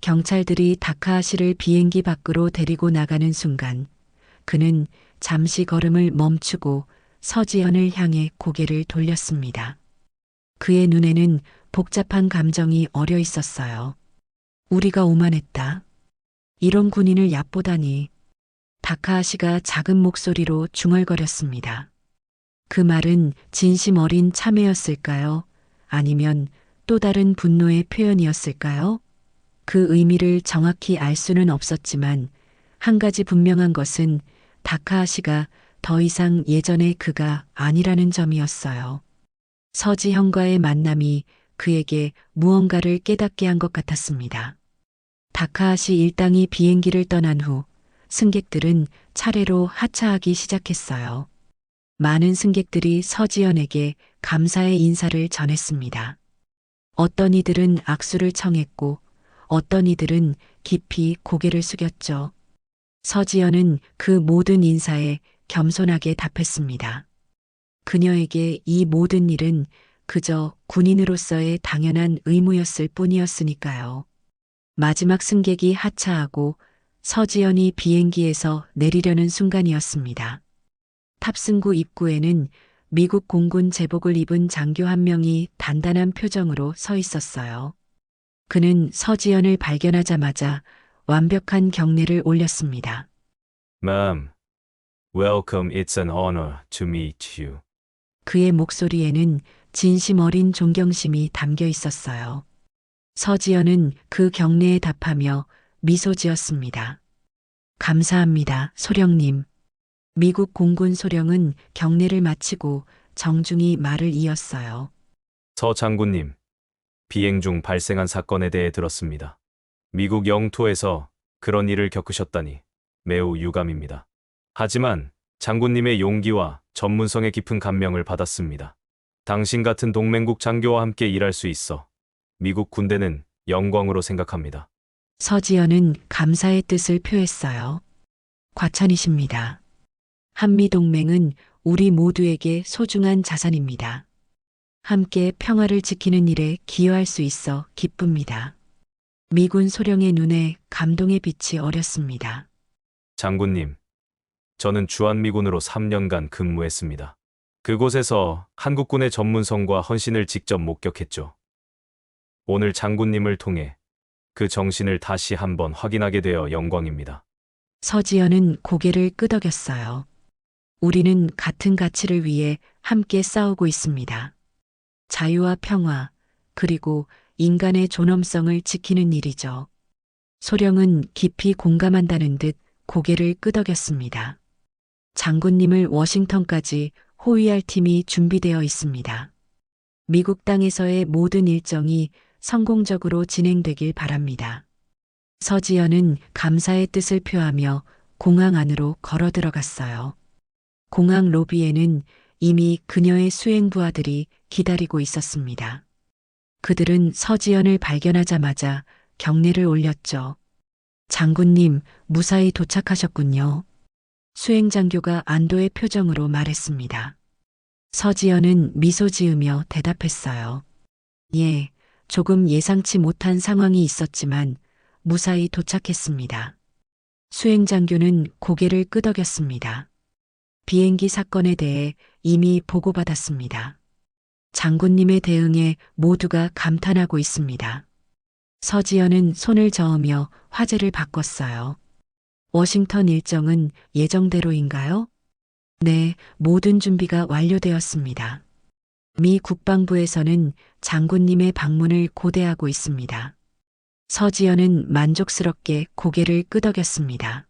경찰들이 다카하시를 비행기 밖으로 데리고 나가는 순간 그는 잠시 걸음을 멈추고 서지연을 향해 고개를 돌렸습니다. 그의 눈에는 복잡한 감정이 어려 있었어요. 우리가 오만했다. 이런 군인을 얕보다니. 다카하시가 작은 목소리로 중얼거렸습니다. 그 말은 진심 어린 참회였을까요? 아니면 또 다른 분노의 표현이었을까요? 그 의미를 정확히 알 수는 없었지만 한 가지 분명한 것은 다카하시가 더 이상 예전의 그가 아니라는 점이었어요. 서지현과의 만남이 그에게 무언가를 깨닫게 한 것 같았습니다. 다카하시 일당이 비행기를 떠난 후 승객들은 차례로 하차하기 시작했어요. 많은 승객들이 서지연에게 감사의 인사를 전했습니다. 어떤 이들은 악수를 청했고 어떤 이들은 깊이 고개를 숙였죠. 서지연은 그 모든 인사에 겸손하게 답했습니다. 그녀에게 이 모든 일은 그저 군인으로서의 당연한 의무였을 뿐이었으니까요. 마지막 승객이 하차하고 서지연이 비행기에서 내리려는 순간이었습니다. 탑승구 입구에는 미국 공군 제복을 입은 장교 한 명이 단단한 표정으로 서 있었어요. 그는 서지연을 발견하자마자 완벽한 경례를 올렸습니다. Ma'am, welcome. It's an honor to meet you. 그의 목소리에는 진심 어린 존경심이 담겨 있었어요. 서지연은 그 경례에 답하며 미소 지었습니다. 감사합니다, 소령님. 미국 공군 소령은 경례를 마치고 정중히 말을 이었어요. 서 장군님, 비행 중 발생한 사건에 대해 들었습니다. 미국 영토에서 그런 일을 겪으셨다니 매우 유감입니다. 하지만 장군님의 용기와 전문성에 깊은 감명을 받았습니다. 당신 같은 동맹국 장교와 함께 일할 수 있어 미국 군대는 영광으로 생각합니다. 서지연은 감사의 뜻을 표했어요. 과찬이십니다. 한미동맹은 우리 모두에게 소중한 자산입니다. 함께 평화를 지키는 일에 기여할 수 있어 기쁩니다. 미군 소령의 눈에 감동의 빛이 어렸습니다. 장군님, 저는 주한미군으로 3년간 근무했습니다. 그곳에서 한국군의 전문성과 헌신을 직접 목격했죠. 오늘 장군님을 통해 그 정신을 다시 한번 확인하게 되어 영광입니다. 서지연은 고개를 끄덕였어요. 우리는 같은 가치를 위해 함께 싸우고 있습니다. 자유와 평화, 그리고 인간의 존엄성을 지키는 일이죠. 소령은 깊이 공감한다는 듯 고개를 끄덕였습니다. 장군님을 워싱턴까지 호위할 팀이 준비되어 있습니다. 미국 땅에서의 모든 일정이 성공적으로 진행되길 바랍니다. 서지연은 감사의 뜻을 표하며 공항 안으로 걸어 들어갔어요. 공항 로비에는 이미 그녀의 수행부하들이 기다리고 있었습니다. 그들은 서지연을 발견하자마자 경례를 올렸죠. 장군님, 무사히 도착하셨군요. 수행장교가 안도의 표정으로 말했습니다. 서지연은 미소 지으며 대답했어요. 예, 조금 예상치 못한 상황이 있었지만 무사히 도착했습니다. 수행장교는 고개를 끄덕였습니다. 비행기 사건에 대해 이미 보고받았습니다. 장군님의 대응에 모두가 감탄하고 있습니다. 서지연은 손을 저으며 화제를 바꿨어요. 워싱턴 일정은 예정대로인가요? 네, 모든 준비가 완료되었습니다. 미 국방부에서는 장군님의 방문을 고대하고 있습니다. 서지연은 만족스럽게 고개를 끄덕였습니다.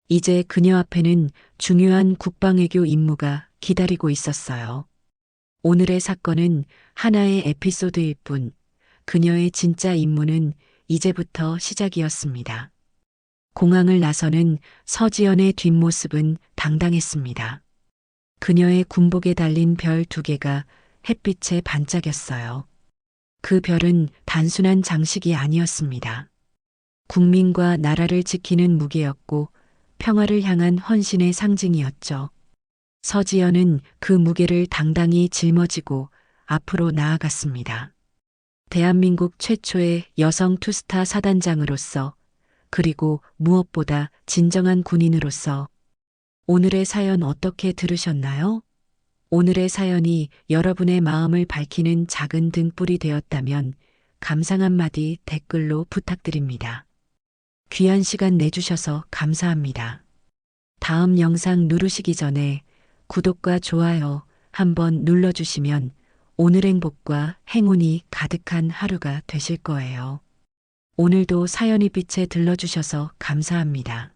이제 그녀 앞에는 중요한 국방외교 임무가 기다리고 있었어요. 오늘의 사건은 하나의 에피소드일 뿐, 그녀의 진짜 임무는 이제부터 시작이었습니다. 공항을 나서는 서지연의 뒷모습은 당당했습니다. 그녀의 군복에 달린 별 2개가 햇빛에 반짝였어요. 그 별은 단순한 장식이 아니었습니다. 국민과 나라를 지키는 무게였고 평화를 향한 헌신의 상징이었죠. 서지연은 그 무게를 당당히 짊어지고 앞으로 나아갔습니다. 대한민국 최초의 여성 투스타 사단장으로서, 그리고 무엇보다 진정한 군인으로서. 오늘의 사연 어떻게 들으셨나요? 오늘의 사연이 여러분의 마음을 밝히는 작은 등불이 되었다면 감상 한마디 댓글로 부탁드립니다. 귀한 시간 내주셔서 감사합니다. 다음 영상 누르시기 전에 구독과 좋아요 한번 눌러주시면 오늘 행복과 행운이 가득한 하루가 되실 거예요. 오늘도 사연이 빛에 들러주셔서 감사합니다.